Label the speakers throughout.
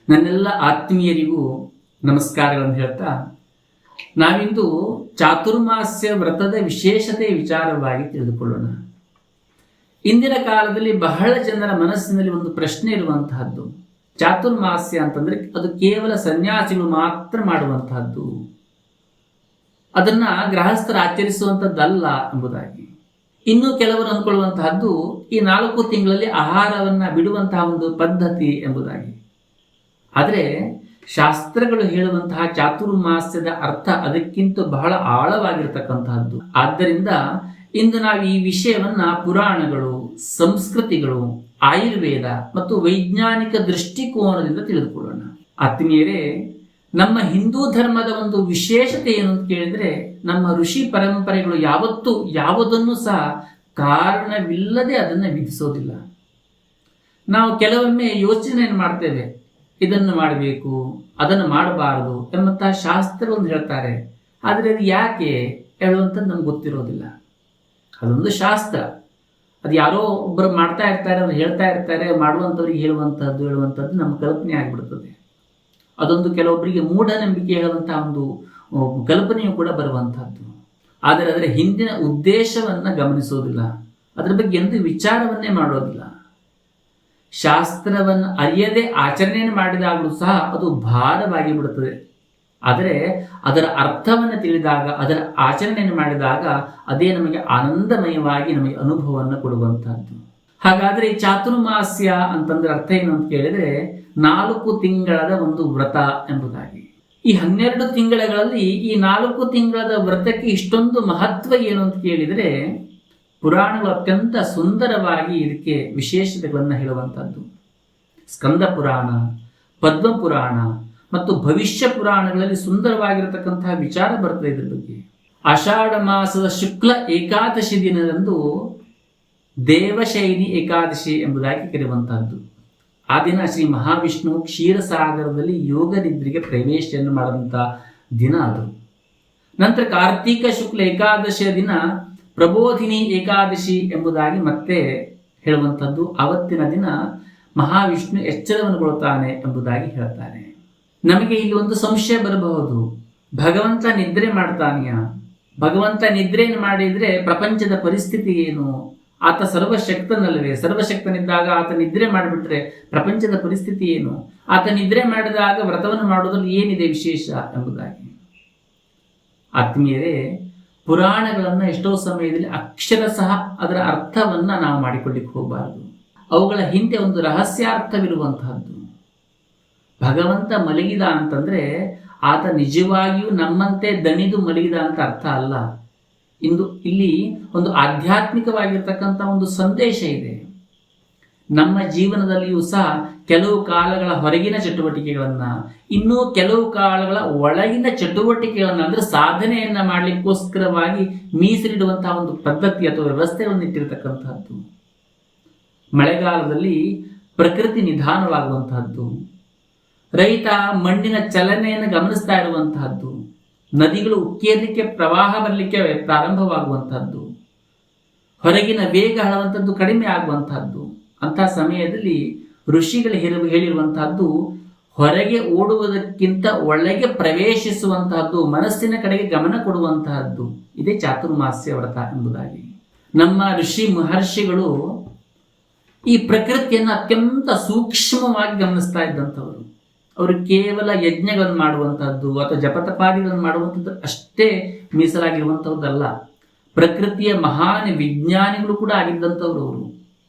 Speaker 1: ನನ್ನೆಲ್ಲ ಆತ್ಮೀಯರಿಗೂ ನಮಸ್ಕಾರಗಳನ್ನು ಹೇಳ್ತಾ ನಾವಿಂದು ಚಾತುರ್ಮಾಸ್ಯ ವ್ರತದ ವಿಶೇಷತೆ ವಿಚಾರವಾಗಿ ತಿಳಿದುಕೊಳ್ಳೋಣ. ಇಂದಿನ ಕಾಲದಲ್ಲಿ ಬಹಳ ಜನರ ಮನಸ್ಸಿನಲ್ಲಿ ಒಂದು ಪ್ರಶ್ನೆ ಇರುವಂತಹದ್ದು, ಚಾತುರ್ಮಾಸ್ಯ ಅಂತಂದ್ರೆ ಅದು ಕೇವಲ ಸನ್ಯಾಸಿಗಳು ಮಾತ್ರ ಮಾಡುವಂತಹದ್ದು, ಅದನ್ನ ಗೃಹಸ್ಥರು ಆಚರಿಸುವಂಥದ್ದಲ್ಲ ಎಂಬುದಾಗಿ. ಇನ್ನು ಕೆಲವರು ಅಂದ್ಕೊಳ್ಳುವಂತಹದ್ದು ಈ 4 ತಿಂಗಳಲ್ಲಿ ಆಹಾರವನ್ನ ಬಿಡುವಂತಹ ಒಂದು ಪದ್ಧತಿ ಎಂಬುದಾಗಿ. ಆದರೆ ಶಾಸ್ತ್ರಗಳು ಹೇಳುವಂತಹ ಚಾತುರ್ಮಾಸ್ಯದ ಅರ್ಥ ಅದಕ್ಕಿಂತ ಬಹಳ ಆಳವಾಗಿರ್ತಕ್ಕಂತಹದ್ದು. ಆದ್ದರಿಂದ ಇಂದು ನಾವು ಈ ವಿಷಯವನ್ನ ಪುರಾಣಗಳು, ಸಂಸ್ಕೃತಿಗಳು, ಆಯುರ್ವೇದ ಮತ್ತು ವೈಜ್ಞಾನಿಕ ದೃಷ್ಟಿಕೋನದಿಂದ ತಿಳಿದುಕೊಳ್ಳೋಣ. ಆತ್ಮೀಯರೇ, ನಮ್ಮ ಹಿಂದೂ ಧರ್ಮದ ಒಂದು ವಿಶೇಷತೆ ಏನು ಅಂತ ಕೇಳಿದ್ರೆ, ನಮ್ಮ ಋಷಿ ಪರಂಪರೆಗಳು ಯಾವತ್ತೂ ಯಾವುದನ್ನು ಸಹ ಕಾರಣವಿಲ್ಲದೆ ಅದನ್ನ ವಿಧಿಸೋದಿಲ್ಲ. ನಾವು ಕೆಲವೊಮ್ಮೆ ಯೋಚನೆಯನ್ನು ಮಾಡ್ತೇವೆ, ಇದನ್ನು ಮಾಡಬೇಕು, ಅದನ್ನು ಮಾಡಬಾರದು ಎಂಬಂತಹ ಶಾಸ್ತ್ರಗಳನ್ನು ಹೇಳ್ತಾರೆ. ಆದರೆ ಅದು ಯಾಕೆ ಹೇಳುವಂಥದ್ದು ನಮ್ಗೆ ಗೊತ್ತಿರೋದಿಲ್ಲ. ಅದೊಂದು ಶಾಸ್ತ್ರ, ಅದು ಯಾರೋ ಒಬ್ಬರು ಮಾಡ್ತಾ ಇರ್ತಾರೆ, ಅವ್ರು ಹೇಳ್ತಾ ಇರ್ತಾರೆ, ಮಾಡುವಂಥವ್ರಿಗೆ ಹೇಳುವಂಥದ್ದು ನಮ್ಮ ಕಲ್ಪನೆ ಆಗಿಬಿಡ್ತದೆ. ಅದೊಂದು ಕೆಲವೊಬ್ಬರಿಗೆ ಮೂಢನಂಬಿಕೆ ಹೇಳುವಂತಹ ಒಂದು ಕಲ್ಪನೆಯು ಕೂಡ ಬರುವಂತಹದ್ದು. ಆದರೆ ಅದರ ಹಿಂದಿನ ಉದ್ದೇಶವನ್ನ ಗಮನಿಸೋದಿಲ್ಲ, ಅದರ ಬಗ್ಗೆ ಎಂದು ವಿಚಾರವನ್ನೇ ಮಾಡೋದಿಲ್ಲ. ಶಾಸ್ತ್ರವನ್ನು ಅರಿಯದೆ ಆಚರಣೆಯನ್ನು ಮಾಡಿದಾಗಲೂ ಸಹ ಅದು ಭಾರವಾಗಿ ಬಿಡುತ್ತದೆ. ಆದರೆ ಅದರ ಅರ್ಥವನ್ನು ತಿಳಿದಾಗ, ಅದರ ಆಚರಣೆಯನ್ನು ಮಾಡಿದಾಗ ಅದೇ ನಮಗೆ ಆನಂದಮಯವಾಗಿ ನಮಗೆ ಅನುಭವವನ್ನು ಕೊಡುವಂತಹದ್ದು. ಹಾಗಾದ್ರೆ ಈ ಚಾತುರ್ಮಾಸ್ಯ ಅಂತಂದ್ರೆ ಅರ್ಥ ಏನು ಅಂತ ಕೇಳಿದ್ರೆ, 4 ತಿಂಗಳ ಒಂದು ವ್ರತ ಎಂಬುದಾಗಿ. ಈ 12 ತಿಂಗಳಲ್ಲಿ ಈ 4 ತಿಂಗಳ ವ್ರತಕ್ಕೆ ಇಷ್ಟೊಂದು ಮಹತ್ವ ಏನು ಅಂತ ಕೇಳಿದರೆ, ಪುರಾಣಗಳು ಅತ್ಯಂತ ಸುಂದರವಾಗಿ ಇದಕ್ಕೆ ವಿಶೇಷತೆಗಳನ್ನು ಹೇಳುವಂಥದ್ದು. ಸ್ಕಂದ ಪುರಾಣ, ಪದ್ಮ ಪುರಾಣ ಮತ್ತು ಭವಿಷ್ಯ ಪುರಾಣಗಳಲ್ಲಿ ಸುಂದರವಾಗಿರತಕ್ಕಂತಹ ವಿಚಾರ ಬರ್ತದೆ ಇದ್ರ ಬಗ್ಗೆ. ಆಷಾಢ ಮಾಸದ ಶುಕ್ಲ ಏಕಾದಶಿ ದಿನದಂದು ದೇವಶೈನಿ ಏಕಾದಶಿ ಎಂಬುದಾಗಿ ಕರೆಯುವಂತಹದ್ದು. ಆ ದಿನ ಶ್ರೀ ಮಹಾವಿಷ್ಣು ಕ್ಷೀರಸಾಗರದಲ್ಲಿ ಯೋಗ ನಿದ್ರೆಗೆ ಪ್ರವೇಶವನ್ನು ಮಾಡುವಂತಹ ದಿನ ಅದು. ನಂತರ ಕಾರ್ತೀಕ ಶುಕ್ಲ ಏಕಾದಶಿಯ ದಿನ ಪ್ರಬೋಧಿನಿ ಏಕಾದಶಿ ಎಂಬುದಾಗಿ ಮತ್ತೆ ಹೇಳುವಂಥದ್ದು. ಆವತ್ತಿನ ದಿನ ಮಹಾವಿಷ್ಣು ಎಚ್ಚರವನ್ನು ಕೊಡುತ್ತಾನೆ ಎಂಬುದಾಗಿ ಹೇಳ್ತಾರೆ. ನಮಗೆ ಇಲ್ಲಿ ಒಂದು ಸಂಶಯ ಬರಬಹುದು, ಭಗವಂತ ನಿದ್ರೆ ಮಾಡ್ತಾನೆಯಾ? ಭಗವಂತ ನಿದ್ರೆಯನ್ನು ಮಾಡಿದ್ರೆ ಪ್ರಪಂಚದ ಪರಿಸ್ಥಿತಿ ಏನು? ಆತ ಸರ್ವಶಕ್ತನಲ್ಲವೇ? ಸರ್ವಶಕ್ತನಿದ್ದಾಗ ಆತ ನಿದ್ರೆ ಮಾಡಿಬಿಟ್ರೆ ಪ್ರಪಂಚದ ಪರಿಸ್ಥಿತಿ ಏನು? ಆತ ನಿದ್ರೆ ಮಾಡಿದಾಗ ವ್ರತವನ್ನು ಮಾಡೋದ್ರಲ್ಲಿ ಏನಿದೆ ವಿಶೇಷ ಎಂಬುದಾಗಿ. ಆತ್ಮೀಯರೇ, ಪುರಾಣಗಳನ್ನು ಎಷ್ಟೋ ಸಮಯದಲ್ಲಿ ಅಕ್ಷರ ಸಹ ಅದರ ಅರ್ಥವನ್ನ ನಾವು ಮಾಡಿಕೊಳ್ಳಿಕ್ಕೆ ಹೋಗಬಾರದು. ಅವುಗಳ ಹಿಂದೆ ಒಂದು ರಹಸ್ಯಾರ್ಥವಿರುವಂತಹದ್ದು. ಭಗವಂತ ಮಲಗಿದ ಅಂತಂದ್ರೆ ಆತ ನಿಜವಾಗಿಯೂ ನಮ್ಮಂತೆ ದಣಿದು ಮಲಗಿದ ಅಂತ ಅರ್ಥ ಅಲ್ಲ. ಇಲ್ಲಿ ಒಂದು ಆಧ್ಯಾತ್ಮಿಕವಾಗಿರ್ತಕ್ಕಂಥ ಒಂದು ಸಂದೇಶ ಇದೆ. ನಮ್ಮ ಜೀವನದಲ್ಲಿಯೂ ಸಹ ಕೆಲವು ಕಾಲಗಳ ಹೊರಗಿನ ಚಟುವಟಿಕೆಗಳನ್ನ, ಇನ್ನೂ ಕೆಲವು ಕಾಲಗಳ ಒಳಗಿನ ಚಟುವಟಿಕೆಗಳನ್ನ, ಅಂದ್ರೆ ಸಾಧನೆಯನ್ನ ಮಾಡಲಿಕ್ಕೋಸ್ಕರವಾಗಿ ಮೀಸಲಿಡುವಂತಹ ಒಂದು ಪದ್ಧತಿ ಅಥವಾ ವ್ಯವಸ್ಥೆಗಳನ್ನು ಇಟ್ಟಿರತಕ್ಕಂತಹದ್ದು. ಮಳೆಗಾಲದಲ್ಲಿ ಪ್ರಕೃತಿ ನಿಧಾನವಾಗುವಂತಹದ್ದು, ರೈತ ಮಣ್ಣಿನ ಚಲನೆಯನ್ನು ಗಮನಿಸ್ತಾ ಇರುವಂತಹದ್ದು, ನದಿಗಳು ಉಕ್ಕೇರಲಿಕ್ಕೆ, ಪ್ರವಾಹ ಬರಲಿಕ್ಕೆ ಪ್ರಾರಂಭವಾಗುವಂತಹದ್ದು, ಹೊರಗಿನ ವೇಗ ಹಳುವಂಥದ್ದು ಕಡಿಮೆ ಆಗುವಂತಹದ್ದು. ಅಂತಹ ಸಮಯದಲ್ಲಿ ಋಷಿಗಳು ಹೇಳಿರುವಂತಹದ್ದು, ಹೊರಗೆ ಓಡುವುದಕ್ಕಿಂತ ಒಳಗೆ ಪ್ರವೇಶಿಸುವಂತಹದ್ದು, ಮನಸ್ಸಿನ ಕಡೆಗೆ ಗಮನ ಕೊಡುವಂತಹದ್ದು, ಇದೇ ಚಾತುರ್ಮಾಸ್ಯ ವ್ರತ ಎಂಬುದಾಗಿ. ನಮ್ಮ ಋಷಿ ಮಹರ್ಷಿಗಳು ಈ ಪ್ರಕೃತಿಯನ್ನು ಅತ್ಯಂತ ಸೂಕ್ಷ್ಮವಾಗಿ ಗಮನಿಸ್ತಾ ಇದ್ದಂಥವರು. ಅವರು ಕೇವಲ ಯಜ್ಞಗಳನ್ನು ಮಾಡುವಂತಹದ್ದು ಅಥವಾ ಜಪತಪಾದಿಗಳನ್ನು ಮಾಡುವಂಥದ್ದು ಅಷ್ಟೇ ಮೀಸಲಾಗಿರುವಂಥದ್ದಲ್ಲ. ಪ್ರಕೃತಿಯ ಮಹಾನ್ ವಿಜ್ಞಾನಿಗಳು ಕೂಡ ಆಗಿದ್ದಂಥವ್ರು ಅವರು.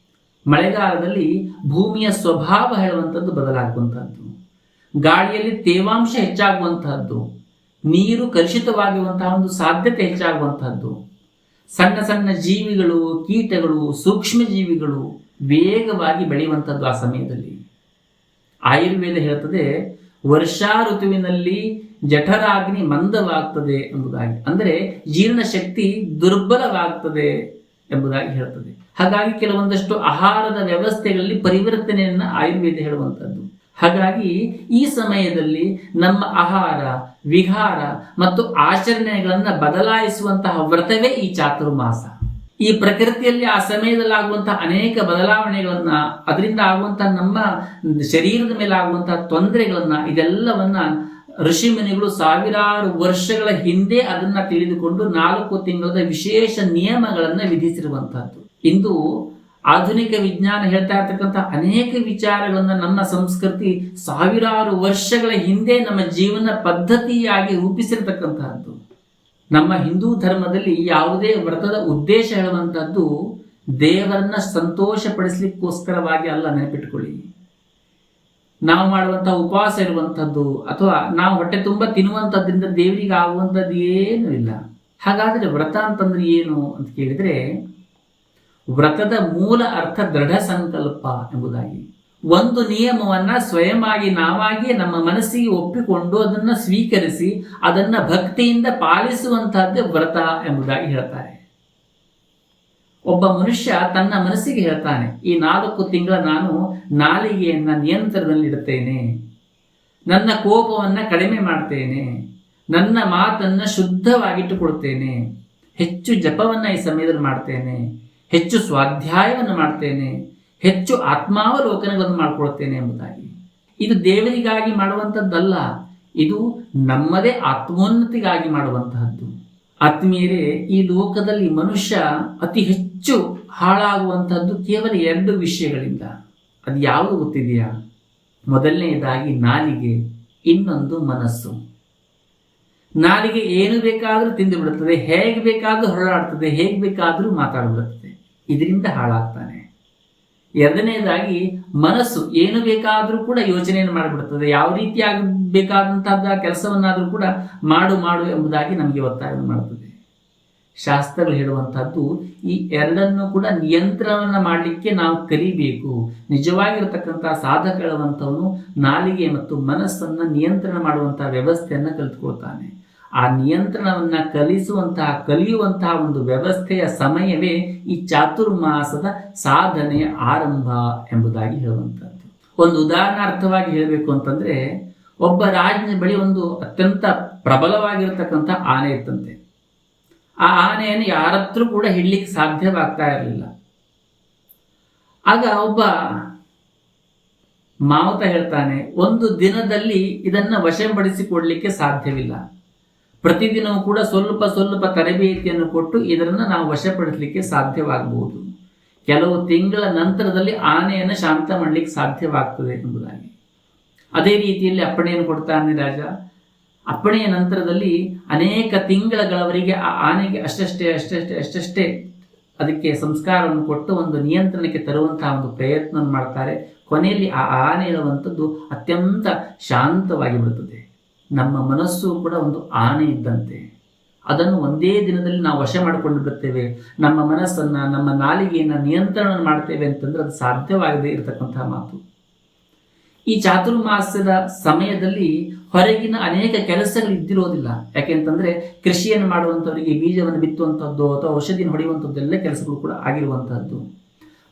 Speaker 1: ಮಳೆಗಾಲದಲ್ಲಿ ಭೂಮಿಯ ಸ್ವಭಾವ ಹೇಳುವಂಥದ್ದು ಬದಲಾಗುವಂತಹದ್ದು, ಗಾಳಿಯಲ್ಲಿ ತೇವಾಂಶ ಹೆಚ್ಚಾಗುವಂತಹದ್ದು, ನೀರು ಕಲುಷಿತವಾಗುವಂತಹ ಒಂದು ಸಾಧ್ಯತೆ ಹೆಚ್ಚಾಗುವಂತಹದ್ದು, ಸಣ್ಣ ಸಣ್ಣ ಜೀವಿಗಳು, ಕೀಟಗಳು, ಸೂಕ್ಷ್ಮ ಜೀವಿಗಳು ವೇಗವಾಗಿ ಬೆಳೆಯುವಂಥದ್ದು. ಆ ಸಮಯದಲ್ಲಿ ಆಯುರ್ವೇದ ಹೇಳ್ತದೆ, ವರ್ಷಾ ಋತುವಿನಲ್ಲಿ ಜಠರಾಗ್ನಿ ಮಂದವಾಗ್ತದೆ ಎಂಬುದಾಗಿ, ಅಂದರೆ ಜೀರ್ಣಶಕ್ತಿ ದುರ್ಬಲವಾಗ್ತದೆ ಎಂಬುದಾಗಿ ಹೇಳ್ತದೆ. ಹಾಗಾಗಿ ಕೆಲವೊಂದಷ್ಟು ಆಹಾರದ ವ್ಯವಸ್ಥೆಗಳಲ್ಲಿ ಪರಿವರ್ತನೆಯನ್ನ ಆಯುರ್ವೇದ ಹೇಳುವಂಥದ್ದು. ಹಾಗಾಗಿ ಈ ಸಮಯದಲ್ಲಿ ನಮ್ಮ ಆಹಾರ, ವಿಹಾರ ಮತ್ತು ಆಚರಣೆಗಳನ್ನ ಬದಲಾಯಿಸುವಂತಹ ವ್ರತವೇ ಈ ಚಾತುರ್ಮಾಸ. ಈ ಪ್ರಕೃತಿಯಲ್ಲಿ ಆ ಸಮಯದಲ್ಲಿ ಆಗುವಂತಹ ಅನೇಕ ಬದಲಾವಣೆಗಳನ್ನ, ಅದರಿಂದ ಆಗುವಂತಹ ನಮ್ಮ ಶರೀರದ ಮೇಲೆ ಆಗುವಂತಹ ತೊಂದರೆಗಳನ್ನ, ಇದೆಲ್ಲವನ್ನ ಋಷಿಮುನಿಗಳು ಸಾವಿರಾರು ವರ್ಷಗಳ ಹಿಂದೆ ಅದನ್ನ ತಿಳಿದುಕೊಂಡು 4 ತಿಂಗಳ ವಿಶೇಷ ನಿಯಮಗಳನ್ನ ವಿಧಿಸಿರುವಂತಹದ್ದು. ಇಂದು ಆಧುನಿಕ ವಿಜ್ಞಾನ ಹೇಳ್ತಾ ಇರ್ತಕ್ಕಂಥ ಅನೇಕ ವಿಚಾರಗಳನ್ನ ನಮ್ಮ ಸಂಸ್ಕೃತಿ ಸಾವಿರಾರು ವರ್ಷಗಳ ಹಿಂದೆ ನಮ್ಮ ಜೀವನ ಪದ್ಧತಿಯಾಗಿ ರೂಪಿಸಿರ್ತಕ್ಕಂತಹದ್ದು. ನಮ್ಮ ಹಿಂದೂ ಧರ್ಮದಲ್ಲಿ ಯಾವುದೇ ವ್ರತದ ಉದ್ದೇಶ ಹೇಳುವಂತಹದ್ದು ದೇವರನ್ನ ಸಂತೋಷಪಡಿಸ್ಲಿಕ್ಕೋಸ್ಕರವಾಗಿ ಅಲ್ಲ, ನೆನಪಿಟ್ಕೊಳ್ಳಿ. ನಾವು ಮಾಡುವಂತಹ ಉಪವಾಸ ಇರುವಂಥದ್ದು ಅಥವಾ ನಾವು ಹೊಟ್ಟೆ ತುಂಬ ತಿನ್ನುವಂಥದ್ರಿಂದ ದೇವರಿಗೆ ಆಗುವಂಥದ್ದು ಏನೂ ಇಲ್ಲ. ಹಾಗಾದರೆ ವ್ರತ ಅಂತಂದ್ರೆ ಏನು ಅಂತ ಕೇಳಿದರೆ, ವ್ರತದ ಮೂಲ ಅರ್ಥ ದೃಢ ಸಂಕಲ್ಪ ಎಂಬುದಾಗಿ. ಒಂದು ನಿಯಮವನ್ನ ಸ್ವಯಂವಾಗಿ ನಾವಾಗಿಯೇ ನಮ್ಮ ಮನಸ್ಸಿಗೆ ಒಪ್ಪಿಕೊಂಡು ಅದನ್ನ ಸ್ವೀಕರಿಸಿ ಅದನ್ನ ಭಕ್ತಿಯಿಂದ ಪಾಲಿಸುವಂತಹದ್ದೇ ವ್ರತ ಎಂಬುದಾಗಿ ಹೇಳ್ತಾರೆ. ಒಬ್ಬ ಮನುಷ್ಯ ತನ್ನ ಮನಸ್ಸಿಗೆ ಹೇಳ್ತಾನೆ, ಈ 4 ತಿಂಗಳ ನಾನು ನಾಲಿಗೆಯನ್ನ ನಿಯಂತ್ರಣದಲ್ಲಿಡುತ್ತೇನೆ, ನನ್ನ ಕೋಪವನ್ನ ಕಡಿಮೆ ಮಾಡ್ತೇನೆ, ನನ್ನ ಮಾತನ್ನ ಶುದ್ಧವಾಗಿಟ್ಟುಕೊಳ್ತೇನೆ, ಹೆಚ್ಚು ಜಪವನ್ನ ಈ ಸಮಯದಲ್ಲಿ ಮಾಡ್ತೇನೆ, ಹೆಚ್ಚು ಸ್ವಾಧ್ಯಾಯವನ್ನು ಮಾಡ್ತೇನೆ, ಹೆಚ್ಚು ಆತ್ಮಾವಲೋಕನಗಳನ್ನು ಮಾಡ್ಕೊಳ್ತೇನೆ ಎಂಬುದಾಗಿ. ಇದು ದೇವರಿಗಾಗಿ ಮಾಡುವಂಥದ್ದಲ್ಲ, ಇದು ನಮ್ಮದೇ ಆತ್ಮೋನ್ನತಿಗಾಗಿ ಮಾಡುವಂತಹದ್ದು. ಆತ್ಮೀಯರೇ, ಈ ಲೋಕದಲ್ಲಿ ಮನುಷ್ಯ ಅತಿ ಹೆಚ್ಚು ಹಾಳಾಗುವಂತಹದ್ದು ಕೇವಲ 2 ವಿಷಯಗಳಿಂದ. ಅದು ಯಾವುದು ಗೊತ್ತಿದೆಯಾ? ಮೊದಲನೆಯದಾಗಿ ನಾಲಿಗೆ, ಇನ್ನೊಂದು ಮನಸ್ಸು. ನಾಲಿಗೆ ಏನು ಬೇಕಾದರೂ ತಿಂದು ಬಿಡುತ್ತದೆ, ಹೇಗೆ ಬೇಕಾದರೂ ಹೊರಡಾಡ್ತದೆ, ಹೇಗೆ ಬೇಕಾದರೂ ಮಾತಾಡ್ಬಿಡುತ್ತದೆ, ಇದರಿಂದ ಹಾಳಾಗ್ತಾನೆ. ಎರಡನೇದಾಗಿ ಮನಸ್ಸು ಏನು ಬೇಕಾದರೂ ಕೂಡ ಯೋಚನೆಯನ್ನು ಮಾಡಿಬಿಡುತ್ತದೆ, ಯಾವ ರೀತಿಯಾಗಿ ಬೇಕಾದಂತಹ ಕೆಲಸವನ್ನಾದರೂ ಕೂಡ ಮಾಡು ಎಂಬುದಾಗಿ ನಮಗೆ ಒತ್ತಾಯವನ್ನು ಮಾಡುತ್ತದೆ. ಶಾಸ್ತ್ರಗಳು ಹೇಳುವಂತಹದ್ದು ಈ ಎರಡನ್ನು ಕೂಡ ನಿಯಂತ್ರಣವನ್ನು ಮಾಡಲಿಕ್ಕೆ ನಾವು ಕಲಿಬೇಕು. ನಿಜವಾಗಿರತಕ್ಕಂತಹ ಸಾಧಕ ಹೇಳುವಂಥವನು ನಾಲಿಗೆ ಮತ್ತು ಮನಸ್ಸನ್ನು ನಿಯಂತ್ರಣ ಮಾಡುವಂತಹ ವ್ಯವಸ್ಥೆಯನ್ನು ಕಲಿತುಕೊಳ್ತಾನೆ. ಆ ನಿಯಂತ್ರಣವನ್ನ ಕಲಿಯುವಂತಹ ಒಂದು ವ್ಯವಸ್ಥೆಯ ಸಮಯವೇ ಈ ಚಾತುರ್ಮಾಸದ ಸಾಧನೆಯ ಆರಂಭ ಎಂಬುದಾಗಿ ಹೇಳುವಂಥದ್ದು. ಒಂದು ಉದಾಹರಣಾರ್ಥವಾಗಿ ಹೇಳಬೇಕು ಅಂತಂದ್ರೆ, ಒಬ್ಬ ರಾಜನ ಬಳಿ ಒಂದು ಅತ್ಯಂತ ಪ್ರಬಲವಾಗಿರತಕ್ಕಂಥ ಆನೆ ಇತ್ತಂತೆ. ಆ ಆನೆಯನ್ನು ಯಾರತ್ರ ಕೂಡ ಹಿಡ್ಲಿಕ್ಕೆ ಸಾಧ್ಯವಾಗ್ತಾ ಇರಲಿಲ್ಲ. ಆಗ ಒಬ್ಬ ಮಾವುತ ಹೇಳ್ತಾನೆ, ಒಂದು ದಿನದಲ್ಲಿ ಇದನ್ನ ವಶಪಡಿಸಿಕೊಡ್ಲಿಕ್ಕೆ ಸಾಧ್ಯವಿಲ್ಲ, ಪ್ರತಿದಿನವೂ ಕೂಡ ಸ್ವಲ್ಪ ತರಬೇತಿಯನ್ನು ಕೊಟ್ಟು ಇದರನ್ನು ನಾವು ವಶಪಡಿಸಲಿಕ್ಕೆ ಸಾಧ್ಯವಾಗಬಹುದು, ಕೆಲವು ತಿಂಗಳ ನಂತರದಲ್ಲಿ ಆನೆಯನ್ನು ಶಾಂತ ಮಾಡಲಿಕ್ಕೆ ಸಾಧ್ಯವಾಗ್ತದೆ ಎಂಬುದಾಗಿ. ಅದೇ ರೀತಿಯಲ್ಲಿ ಅಪ್ಪಣೆಯನ್ನು ಕೊಡ್ತಾನೆ ರಾಜ. ಅಪ್ಪಣೆಯ ನಂತರದಲ್ಲಿ ಅನೇಕ ತಿಂಗಳಗಳವರೆಗೆ ಆ ಆನೆಗೆ ಅಷ್ಟಷ್ಟೇ ಅದಕ್ಕೆ ಸಂಸ್ಕಾರವನ್ನು ಕೊಟ್ಟು ಒಂದು ನಿಯಂತ್ರಣಕ್ಕೆ ತರುವಂತಹ ಒಂದು ಪ್ರಯತ್ನವನ್ನು ಮಾಡ್ತಾರೆ. ಕೊನೆಯಲ್ಲಿ ಆ ಆನೆ ಹೇಳುವಂಥದ್ದು ಅತ್ಯಂತ ಶಾಂತವಾಗಿ ಬಿಡುತ್ತದೆ. ನಮ್ಮ ಮನಸ್ಸು ಕೂಡ ಒಂದು ಆನೆ ಇದ್ದಂತೆ, ಅದನ್ನು ಒಂದೇ ದಿನದಲ್ಲಿ ನಾವು ವಶ ಮಾಡಿಕೊಂಡು ಬಿಡುತ್ತೇವೆ. ನಮ್ಮ ಮನಸ್ಸನ್ನ, ನಮ್ಮ ನಾಲಿಗೆಯನ್ನು ನಿಯಂತ್ರಣ ಮಾಡ್ತೇವೆ ಅಂತಂದ್ರೆ ಅದು ಸಾಧ್ಯವಾಗದೇ ಇರತಕ್ಕಂತಹ ಮಾತು. ಈ ಚಾತುರ್ಮಾಸ್ಯದ ಸಮಯದಲ್ಲಿ ಹೊರಗಿನ ಅನೇಕ ಕೆಲಸಗಳು ಇದ್ದಿರೋದಿಲ್ಲ. ಯಾಕೆಂತಂದ್ರೆ ಕೃಷಿಯನ್ನು ಮಾಡುವಂಥವರಿಗೆ ಬೀಜವನ್ನು ಬಿತ್ತುವಂಥದ್ದು ಅಥವಾ ಔಷಧಿಯನ್ನು ಹೊಡೆಯುವಂಥದ್ದೆಲ್ಲ ಕೆಲಸಗಳು ಕೂಡ ಆಗಿರುವಂತಹದ್ದು.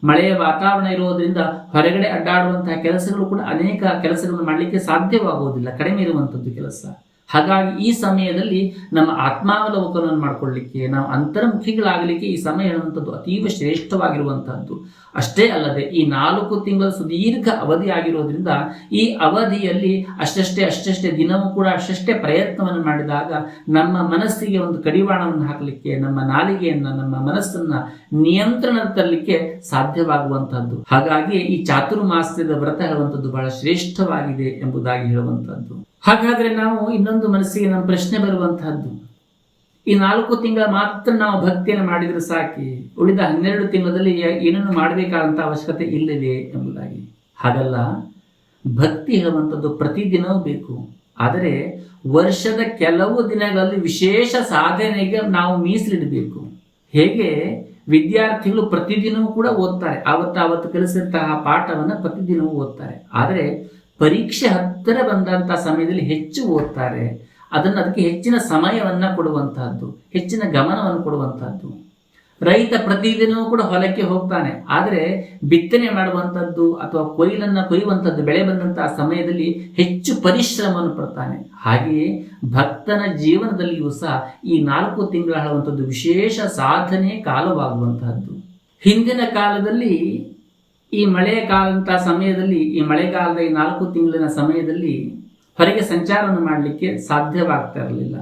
Speaker 1: ಮಳೆಯ ವಾತಾವರಣ ಇರುವುದರಿಂದ ಹೊರಗಡೆ ಅಡ್ಡಾಡುವಂತಹ ಕೆಲಸಗಳು ಕೂಡ ಅನೇಕ ಕೆಲಸಗಳನ್ನು ಮಾಡಲಿಕ್ಕೆ ಸಾಧ್ಯವಾಗುವುದಿಲ್ಲ, ಕಡಿಮೆ ಇರುವಂಥದ್ದು ಕೆಲಸ. ಹಾಗಾಗಿ ಈ ಸಮಯದಲ್ಲಿ ನಮ್ಮ ಆತ್ಮಾವಲೋಕನವನ್ನು ಮಾಡಿಕೊಳ್ಳಲಿಕ್ಕೆ, ನಾವು ಅಂತರ್ಮುಖಿಗಳಾಗಲಿಕ್ಕೆ ಈ ಸಮಯ ಹೇಳುವಂಥದ್ದು ಅತೀವ ಶ್ರೇಷ್ಠವಾಗಿರುವಂತಹದ್ದು. ಅಷ್ಟೇ ಅಲ್ಲದೆ ಈ 4 ತಿಂಗಳ ಸುದೀರ್ಘ ಅವಧಿ ಆಗಿರೋದ್ರಿಂದ ಈ ಅವಧಿಯಲ್ಲಿ ಅಷ್ಟಷ್ಟೇ ದಿನವೂ ಕೂಡ ಅಷ್ಟೇ ಪ್ರಯತ್ನವನ್ನು ಮಾಡಿದಾಗ ನಮ್ಮ ಮನಸ್ಸಿಗೆ ಒಂದು ಕಡಿವಾಣವನ್ನು ಹಾಕಲಿಕ್ಕೆ, ನಮ್ಮ ನಾಲಿಗೆಯನ್ನ, ನಮ್ಮ ಮನಸ್ಸನ್ನ ನಿಯಂತ್ರಣ ತರಲಿಕ್ಕೆ ಸಾಧ್ಯವಾಗುವಂತಹದ್ದು. ಹಾಗಾಗಿ ಈ ಚಾತುರ್ಮಾಸ್ಯದ ವ್ರತ ಹೇಳುವಂಥದ್ದು ಬಹಳ ಶ್ರೇಷ್ಠವಾಗಿದೆ ಎಂಬುದಾಗಿ ಹೇಳುವಂತಹದ್ದು. ಹಾಗಾದ್ರೆ ನಾವು ಇನ್ನೊಂದು ಮನಸ್ಸಿಗೆ ನಮ್ಮ ಪ್ರಶ್ನೆ ಬರುವಂತಹದ್ದು, ಈ 4 ತಿಂಗಳ ಮಾತ್ರ ನಾವು ಭಕ್ತಿಯನ್ನು ಮಾಡಿದ್ರೆ ಸಾಕಿ, ಉಳಿದ 12 ತಿಂಗಳಲ್ಲಿ ಏನನ್ನು ಮಾಡಬೇಕಾದಂತ ಅವಶ್ಯಕತೆ ಇಲ್ಲವೇ ಎಂಬುದಾಗಿ. ಹಾಗಲ್ಲ, ಭಕ್ತಿ ಹೇಳುವಂಥದ್ದು ಪ್ರತಿದಿನವೂ ಬೇಕು. ಆದರೆ ವರ್ಷದ ಕೆಲವು ದಿನಗಳಲ್ಲಿ ವಿಶೇಷ ಸಾಧನೆಗೆ ನಾವು ಮೀಸಲಿಡಬೇಕು. ಹೇಗೆ ವಿದ್ಯಾರ್ಥಿಗಳು ಪ್ರತಿದಿನವೂ ಕೂಡ ಓದ್ತಾರೆ, ಆವತ್ತು ಕಲಿಸಿದಂತಹ ಪಾಠವನ್ನು ಪ್ರತಿದಿನವೂ ಓದ್ತಾರೆ. ಆದರೆ ಪರೀಕ್ಷೆ ಹತ್ತಿರ ಬಂದಂತಹ ಸಮಯದಲ್ಲಿ ಹೆಚ್ಚು ಓದ್ತಾರೆ, ಅದಕ್ಕೆ ಹೆಚ್ಚಿನ ಸಮಯವನ್ನ ಕೊಡುವಂತಹದ್ದು, ಹೆಚ್ಚಿನ ಗಮನವನ್ನು ಕೊಡುವಂತಹದ್ದು. ರೈತ ಪ್ರತಿದಿನವೂ ಕೂಡ ಹೊಲಕ್ಕೆ ಹೋಗ್ತಾನೆ. ಆದರೆ ಬಿತ್ತನೆ ಮಾಡುವಂಥದ್ದು ಅಥವಾ ಕೊಯ್ಯುವಂಥದ್ದು, ಬೆಳೆ ಬಂದಂತಹ ಸಮಯದಲ್ಲಿ ಹೆಚ್ಚು ಪರಿಶ್ರಮವನ್ನು ಪಡ್ತಾನೆ. ಹಾಗೆಯೇ ಭಕ್ತನ ಜೀವನದಲ್ಲಿಯೂ ಸಹ ಈ 4 ತಿಂಗಳ ಹೇಳುವಂಥದ್ದು ವಿಶೇಷ ಸಾಧನೆ ಕಾಲವಾಗುವಂತಹದ್ದು. ಹಿಂದಿನ ಕಾಲದಲ್ಲಿ ಈ ಮಳೆಗಾಲದಂತಹ ಸಮಯದಲ್ಲಿ, ಈ ಮಳೆಗಾಲದ ಈ 4 ತಿಂಗಳಿನ ಸಮಯದಲ್ಲಿ ಹೊರಗೆ ಸಂಚಾರವನ್ನು ಮಾಡಲಿಕ್ಕೆ ಸಾಧ್ಯವಾಗ್ತಾ ಇರಲಿಲ್ಲ.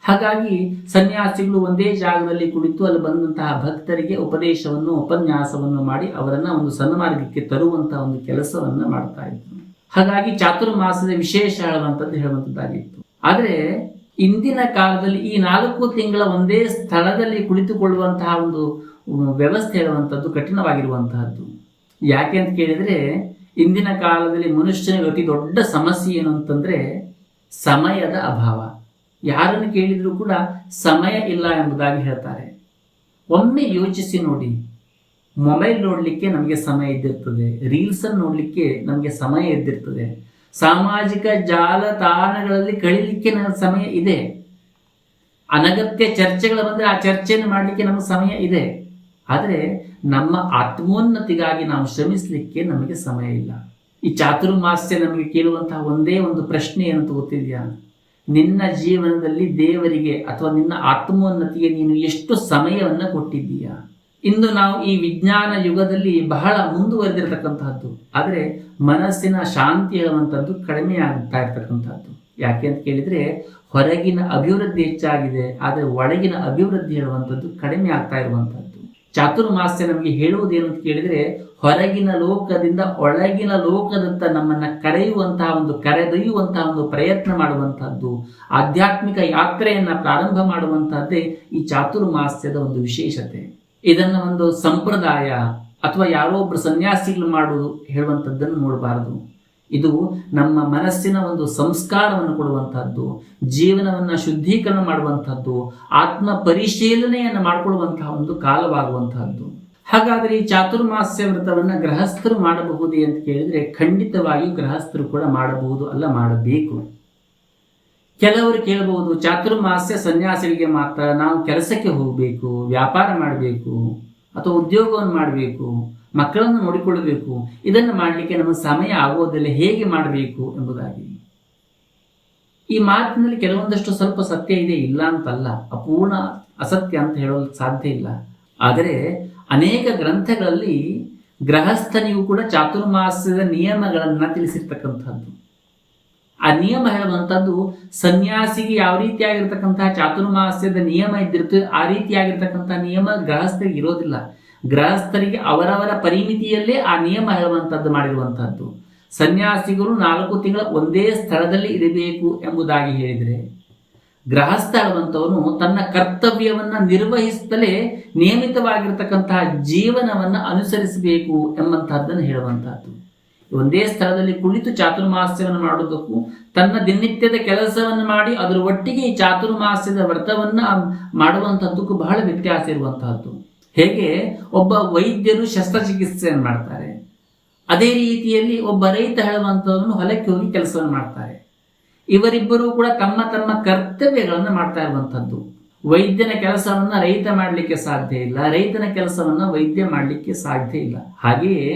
Speaker 1: ಹಾಗಾಗಿ ಸನ್ಯಾಸಿಗಳು ಒಂದೇ ಜಾಗದಲ್ಲಿ ಕುಳಿತು ಅಲ್ಲಿ ಬಂದಂತಹ ಭಕ್ತರಿಗೆ ಉಪನ್ಯಾಸವನ್ನು ಮಾಡಿ ಅವರನ್ನ ಒಂದು ಸನ್ಮಾರ್ಗಕ್ಕೆ ತರುವಂತಹ ಒಂದು ಕೆಲಸವನ್ನ ಮಾಡ್ತಾ ಇದ್ರು. ಹಾಗಾಗಿ ಚಾತುರ್ಮಾಸದ ವಿಶೇಷ ಹೇಳುವಂಥದ್ದಾಗಿತ್ತು. ಆದರೆ ಇಂದಿನ ಕಾಲದಲ್ಲಿ ಈ 4 ತಿಂಗಳ ಒಂದೇ ಸ್ಥಳದಲ್ಲಿ ಕುಳಿತುಕೊಳ್ಳುವಂತಹ ಒಂದು ವ್ಯವಸ್ಥೆ ಹೇಳುವಂಥದ್ದು ಕಠಿಣವಾಗಿರುವಂತಹದ್ದು. ಯಾಕೆ ಅಂತ ಕೇಳಿದ್ರೆ, ಇಂದಿನ ಕಾಲದಲ್ಲಿ ಮನುಷ್ಯನಿಗೆ ಅತಿ ದೊಡ್ಡ ಸಮಸ್ಯೆ ಏನು ಅಂತಂದ್ರೆ ಸಮಯದ ಅಭಾವ. ಯಾರನ್ನು ಕೇಳಿದರೂ ಕೂಡ ಸಮಯ ಇಲ್ಲ ಎಂಬುದಾಗಿ ಹೇಳ್ತಾರೆ. ಒಮ್ಮೆ ಯೋಚಿಸಿ ನೋಡಿ, ಮೊಬೈಲ್ ನೋಡಲಿಕ್ಕೆ ನಮಗೆ ಸಮಯ ಇದ್ದಿರ್ತದೆ, ರೀಲ್ಸನ್ನು ನೋಡಲಿಕ್ಕೆ ನಮಗೆ ಸಮಯ ಇದ್ದಿರ್ತದೆ, ಸಾಮಾಜಿಕ ಜಾಲತಾಣಗಳಲ್ಲಿ ಕಳೀಲಿಕ್ಕೆ ನಮಗೆ ಸಮಯ ಇದೆ, ಅನಗತ್ಯ ಚರ್ಚೆಗಳು ಬಂದರೆ ಆ ಚರ್ಚೆಯನ್ನು ಮಾಡಲಿಕ್ಕೆ ನಮಗೆ ಸಮಯ ಇದೆ. ಆದರೆ ನಮ್ಮ ಆತ್ಮೋನ್ನತಿಗಾಗಿ ನಾವು ಶ್ರಮಿಸಲಿಕ್ಕೆ ನಮಗೆ ಸಮಯ ಇಲ್ಲ. ಈ ಚಾತುರ್ಮಾಸ್ಯ ನಮಗೆ ಕೇಳುವಂತಹ ಒಂದೇ ಒಂದು ಪ್ರಶ್ನೆ ಏನಂತ ಗೊತ್ತಿದೆಯಾ? ನಿನ್ನ ಜೀವನದಲ್ಲಿ ದೇವರಿಗೆ ಅಥವಾ ನಿನ್ನ ಆತ್ಮೋನ್ನತಿಗೆ ನೀನು ಎಷ್ಟು ಸಮಯವನ್ನು ಕೊಟ್ಟಿದ್ದೀಯಾ? ಇಂದು ನಾವು ಈ ವಿಜ್ಞಾನ ಯುಗದಲ್ಲಿ ಬಹಳ ಮುಂದುವರೆದಿರತಕ್ಕಂತಹದ್ದು, ಆದರೆ ಮನಸ್ಸಿನ ಶಾಂತಿ ಹೇಳುವಂಥದ್ದು ಕಡಿಮೆ ಆಗ್ತಾ ಇರ್ತಕ್ಕಂಥದ್ದು. ಯಾಕೆ ಅಂತ ಕೇಳಿದ್ರೆ, ಹೊರಗಿನ ಅಭಿವೃದ್ಧಿ ಹೆಚ್ಚಾಗಿದೆ, ಆದರೆ ಒಳಗಿನ ಅಭಿವೃದ್ಧಿ ಹೇಳುವಂಥದ್ದು ಕಡಿಮೆ ಆಗ್ತಾ ಇರುವಂಥದ್ದು. ಚಾತುರ್ಮಾಸ್ಯ ನಮಗೆ ಹೇಳುವುದೇನು ಅಂತ ಕೇಳಿದ್ರೆ, ಹೊರಗಿನ ಲೋಕದಿಂದ ಒಳಗಿನ ಲೋಕದತ್ತ ನಮ್ಮನ್ನ ಕರೆದೊಯ್ಯುವಂತಹ ಒಂದು ಪ್ರಯತ್ನ ಮಾಡುವಂತಹದ್ದು, ಆಧ್ಯಾತ್ಮಿಕ ಯಾತ್ರೆಯನ್ನ ಪ್ರಾರಂಭ ಮಾಡುವಂತಹದ್ದೇ ಈ ಚಾತುರ್ಮಾಸ್ಯದ ಒಂದು ವಿಶೇಷತೆ. ಇದನ್ನ ಒಂದು ಸಂಪ್ರದಾಯ ಅಥವಾ ಯಾರೋ ಒಬ್ರು ಸನ್ಯಾಸಿಗಳು ಮಾಡುವುದು ಹೇಳುವಂಥದ್ದನ್ನು ನೋಡಬಾರದು. ಇದು ನಮ್ಮ ಮನಸ್ಸಿನ ಒಂದು ಸಂಸ್ಕಾರವನ್ನು ಕೊಡುವಂತಹದ್ದು, ಜೀವನವನ್ನ ಶುದ್ಧೀಕರಣ ಮಾಡುವಂತಹದ್ದು, ಆತ್ಮ ಪರಿಶೀಲನೆಯನ್ನು ಮಾಡಿಕೊಳ್ಳುವಂತಹ ಒಂದು ಕಾಲವಾಗುವಂತಹದ್ದು. ಹಾಗಾದರೆ ಈ ಚಾತುರ್ಮಾಸ್ಯ ವ್ರತವನ್ನ ಗೃಹಸ್ಥರು ಮಾಡಬಹುದೇ ಅಂತ ಕೇಳಿದ್ರೆ, ಖಂಡಿತವಾಗಿಯೂ ಗೃಹಸ್ಥರು ಕೂಡ ಮಾಡಬಹುದು, ಅಲ್ಲ ಮಾಡಬೇಕು. ಕೆಲವರು ಕೇಳಬಹುದು, ಚಾತುರ್ಮಾಸ್ಯ ಸನ್ಯಾಸಿಗಳಿಗೆ ಮಾತ್ರ, ನಾವು ಕೆಲಸಕ್ಕೆ ಹೋಗಬೇಕು, ವ್ಯಾಪಾರ ಮಾಡಬೇಕು ಅಥವಾ ಉದ್ಯೋಗವನ್ನು ಮಾಡಬೇಕು, ಮಕ್ಕಳನ್ನು ನೋಡಿಕೊಳ್ಳಬೇಕು, ಇದನ್ನು ಮಾಡಲಿಕ್ಕೆ ನಮಗೆ ಸಮಯ ಆಗೋದಿಲ್ಲ, ಹೇಗೆ ಮಾಡಬೇಕು ಎಂಬುದಾಗಿ. ಈ ಮಾತಿನಲ್ಲಿ ಕೆಲವೊಂದಷ್ಟು ಸ್ವಲ್ಪ ಸತ್ಯ ಇದೆ, ಇಲ್ಲ ಅಂತಲ್ಲ, ಅಪೂರ್ಣ ಅಸತ್ಯ ಅಂತ ಹೇಳಲು ಸಾಧ್ಯ ಇಲ್ಲ. ಆದರೆ ಅನೇಕ ಗ್ರಂಥಗಳಲ್ಲಿ ಗೃಹಸ್ಥನಿಗೂ ಕೂಡ ಚಾತುರ್ಮಾಸ್ಯದ ನಿಯಮಗಳನ್ನು ತಿಳಿಸಿರ್ತಕ್ಕಂಥದ್ದು. ಆ ನಿಯಮ ಹೇಳುವಂಥದ್ದು ಸನ್ಯಾಸಿಗೆ ಯಾವ ರೀತಿಯಾಗಿರ್ತಕ್ಕಂತಹ ಚಾತುರ್ಮಾಸ್ಯದ ನಿಯಮ ಇದ್ದಿರ್ತದೆ, ಆ ರೀತಿಯಾಗಿರ್ತಕ್ಕಂತಹ ನಿಯಮ ಗೃಹಸ್ಥರಿಗೆ ಇರೋದಿಲ್ಲ. ಗೃಹಸ್ಥರಿಗೆ ಅವರವರ ಪರಿಮಿತಿಯಲ್ಲೇ ಆ ನಿಯಮ ಹೇಳುವಂಥದ್ದು ಮಾಡಿರುವಂಥದ್ದು. ಸನ್ಯಾಸಿಗಳು 4 ತಿಂಗಳ ಒಂದೇ ಸ್ಥಳದಲ್ಲಿ ಇರಬೇಕು ಎಂಬುದಾಗಿ ಹೇಳಿದರೆ, ಗೃಹಸ್ಥ ಹೇಳುವಂಥವನು ತನ್ನ ಕರ್ತವ್ಯವನ್ನ ನಿರ್ವಹಿಸುತ್ತಲೇ ನಿಯಮಿತವಾಗಿರ್ತಕ್ಕಂತಹ ಜೀವನವನ್ನು ಅನುಸರಿಸಬೇಕು ಎಂಬಂತಹದ್ದನ್ನು ಹೇಳುವಂತಹದ್ದು. ಒಂದೇ ಸ್ಥಳದಲ್ಲಿ ಕುಳಿತು ಚಾತುರ್ಮಾಸ್ಯವನ್ನು ಮಾಡುವುದಕ್ಕೂ ತನ್ನ ದಿನನಿತ್ಯದ ಕೆಲಸವನ್ನು ಮಾಡಿ ಅದರ ಒಟ್ಟಿಗೆ ಈ ಚಾತುರ್ಮಾಸ್ಯದ ವ್ರತವನ್ನ ಮಾಡುವಂತಹದ್ದಕ್ಕೂ ಬಹಳ ವ್ಯತ್ಯಾಸ ಇರುವಂತಹದ್ದು. ಹೇಗೆ ಒಬ್ಬ ವೈದ್ಯರು ಶಸ್ತ್ರಚಿಕಿತ್ಸೆಯನ್ನು ಮಾಡ್ತಾರೆ, ಅದೇ ರೀತಿಯಲ್ಲಿ ಒಬ್ಬ ರೈತ ಹೇಳುವಂಥವನು ಹೊಲಕ್ಕೆ ಹೋಗಿ ಕೆಲಸವನ್ನು ಮಾಡ್ತಾರೆ. ಇವರಿಬ್ಬರೂ ಕೂಡ ತಮ್ಮ ತಮ್ಮ ಕರ್ತವ್ಯಗಳನ್ನು ಮಾಡ್ತಾ ಇರುವಂಥದ್ದು. ವೈದ್ಯನ ಕೆಲಸವನ್ನ ರೈತ ಮಾಡಲಿಕ್ಕೆ ಸಾಧ್ಯ ಇಲ್ಲ, ರೈತನ ಕೆಲಸವನ್ನ ವೈದ್ಯ ಮಾಡಲಿಕ್ಕೆ ಸಾಧ್ಯ ಇಲ್ಲ. ಹಾಗೆಯೇ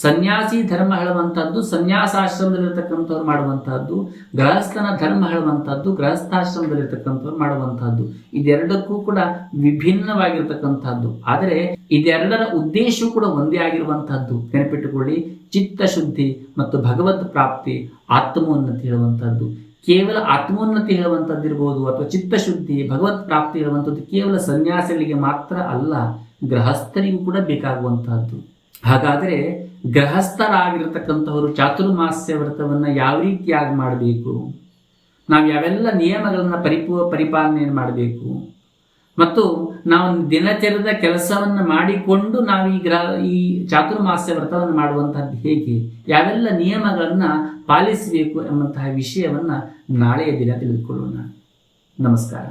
Speaker 1: ಸನ್ಯಾಸಿ ಧರ್ಮ ಹೇಳುವಂಥದ್ದು ಸನ್ಯಾಸಾಶ್ರಮದಲ್ಲಿರ್ತಕ್ಕಂಥವ್ರು ಮಾಡುವಂತಹದ್ದು, ಗೃಹಸ್ಥನ ಧರ್ಮ ಹೇಳುವಂಥದ್ದು ಗೃಹಸ್ಥಾಶ್ರಮದಲ್ಲಿರ್ತಕ್ಕಂಥವ್ರು ಮಾಡುವಂತಹದ್ದು. ಇದೆರಡಕ್ಕೂ ಕೂಡ ವಿಭಿನ್ನವಾಗಿರ್ತಕ್ಕಂಥದ್ದು. ಆದರೆ ಇದೆರಡರ ಉದ್ದೇಶವೂ ಕೂಡ ಒಂದೇ ಆಗಿರುವಂತಹದ್ದು. ನೆನಪಿಟ್ಟುಕೊಳ್ಳಿ, ಚಿತ್ತಶುದ್ಧಿ ಮತ್ತು ಭಗವತ್ ಪ್ರಾಪ್ತಿ, ಆತ್ಮೋನ್ನತಿ ಹೇಳುವಂಥದ್ದು. ಕೇವಲ ಆತ್ಮೋನ್ನತಿ ಹೇಳುವಂಥದ್ದು ಇರ್ಬೋದು ಅಥವಾ ಚಿತ್ತಶುದ್ಧಿ ಭಗವತ್ ಪ್ರಾಪ್ತಿ ಹೇಳುವಂಥದ್ದು ಕೇವಲ ಸನ್ಯಾಸಿಗಳಿಗೆ ಮಾತ್ರ ಅಲ್ಲ, ಗೃಹಸ್ಥರಿಗೂ ಕೂಡ ಬೇಕಾಗುವಂತಹದ್ದು. ಹಾಗಾದರೆ ಗೃಹಸ್ಥರಾಗಿರತಕ್ಕಂಥವರು ಚಾತುರ್ಮಾಸ್ಯ ವ್ರತವನ್ನು ಯಾವ ರೀತಿಯಾಗಿ ಮಾಡಬೇಕು, ನಾವು ಯಾವೆಲ್ಲ ನಿಯಮಗಳನ್ನು ಪರಿಪಾಲನೆಯನ್ನು ಮಾಡಬೇಕು, ಮತ್ತು ನಾವು ದಿನಚರ್ಯದ ಕೆಲಸವನ್ನು ಮಾಡಿಕೊಂಡು ನಾವು ಈ ಚಾತುರ್ಮಾಸ್ಯ ವ್ರತವನ್ನು ಮಾಡುವಂತಹದ್ದು ಹೇಗೆ, ಯಾವೆಲ್ಲ ನಿಯಮಗಳನ್ನು ಪಾಲಿಸಬೇಕು ಎಂಬಂತಹ ವಿಷಯವನ್ನು ನಾಳೆಯ ದಿನ ತಿಳಿದುಕೊಳ್ಳೋಣ. ನಮಸ್ಕಾರ.